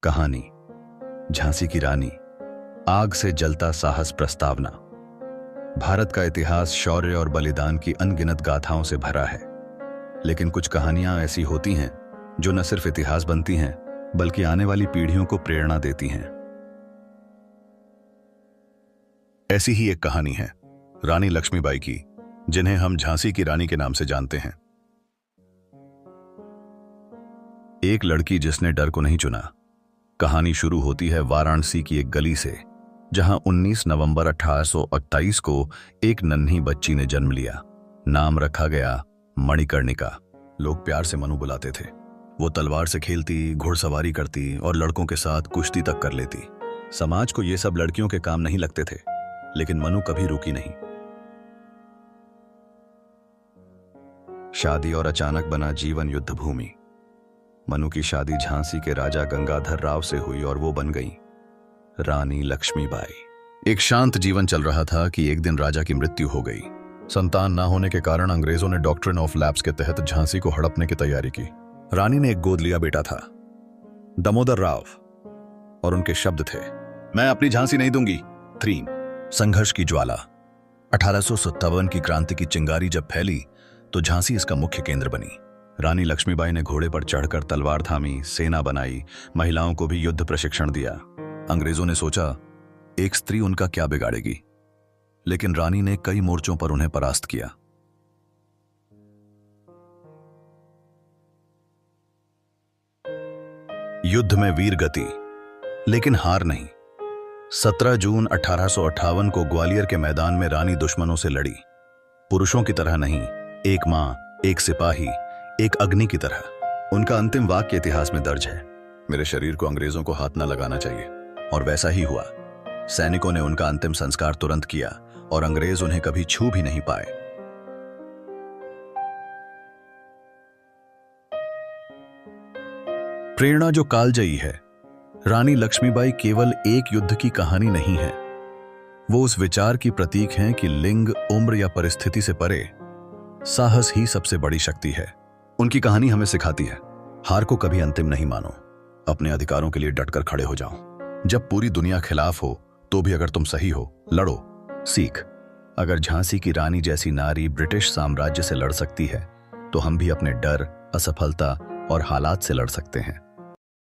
कहानी झांसी की रानी, आग से जलता साहस प्रस्तावना। भारत का इतिहास शौर्य और बलिदान की अनगिनत गाथाओं से भरा है, लेकिन कुछ कहानियां ऐसी होती हैं जो न सिर्फ इतिहास बनती हैं बल्कि आने वाली पीढ़ियों को प्रेरणा देती हैं। ऐसी ही एक कहानी है रानी लक्ष्मीबाई की, जिन्हें हम झांसी की रानी के नाम से जानते हैं। एक लड़की जिसने डर को नहीं चुना। कहानी शुरू होती है वाराणसी की एक गली से, जहां 19 नवंबर 1828 को एक नन्ही बच्ची ने जन्म लिया। नाम रखा गया मणिकर्णिका। लोग प्यार से मनु बुलाते थे। वो तलवार से खेलती, घुड़सवारी करती और लड़कों के साथ कुश्ती तक कर लेती। समाज को ये सब लड़कियों के काम नहीं लगते थे, लेकिन मनु कभी रुकी नहीं। शादी और अचानक बना जीवन युद्ध भूमि। मनु की शादी झांसी के राजा गंगाधर राव से हुई और वो बन गई रानी लक्ष्मीबाई। एक शांत जीवन चल रहा था कि एक दिन राजा की मृत्यु हो गई। संतान ना होने के कारण अंग्रेजों ने डॉक्ट्रिन ऑफ लैप्स के तहत झांसी को हड़पने की तैयारी की। रानी ने एक गोद लिया बेटा था, दामोदर राव, और उनके शब्द थे, मैं अपनी झांसी नहीं दूंगी। थ्रीम संघर्ष की ज्वाला। 1857 की क्रांति की चिंगारी जब फैली तो झांसी इसका मुख्य केंद्र बनी। रानी लक्ष्मीबाई ने घोड़े पर चढ़कर तलवार थामी, सेना बनाई, महिलाओं को भी युद्ध प्रशिक्षण दिया। अंग्रेजों ने सोचा एक स्त्री उनका क्या बिगाड़ेगी, लेकिन रानी ने कई मोर्चों पर उन्हें परास्त किया। युद्ध में वीर गति, लेकिन हार नहीं। 17 जून 1858 को ग्वालियर के मैदान में रानी दुश्मनों से लड़ी। पुरुषों की तरह नहीं, एक मां, एक सिपाही, एक अग्नि की तरह। उनका अंतिम वाक्य इतिहास में दर्ज है, मेरे शरीर को अंग्रेजों को हाथ न लगाना चाहिए। और वैसा ही हुआ। सैनिकों ने उनका अंतिम संस्कार तुरंत किया और अंग्रेज उन्हें कभी छू भी नहीं पाए। प्रेरणा जो कालजयी है। रानी लक्ष्मीबाई केवल एक युद्ध की कहानी नहीं है, वो उस विचार की प्रतीक हैं कि लिंग, उम्र या परिस्थिति से परे साहस ही सबसे बड़ी शक्ति है। उनकी कहानी हमें सिखाती है, हार को कभी अंतिम नहीं मानो, अपने अधिकारों के लिए डटकर खड़े हो जाओ। जब पूरी दुनिया खिलाफ हो तो भी अगर तुम सही हो, लड़ो। सीख, अगर झांसी की रानी जैसी नारी ब्रिटिश साम्राज्य से लड़ सकती है तो हम भी अपने डर, असफलता और हालात से लड़ सकते हैं।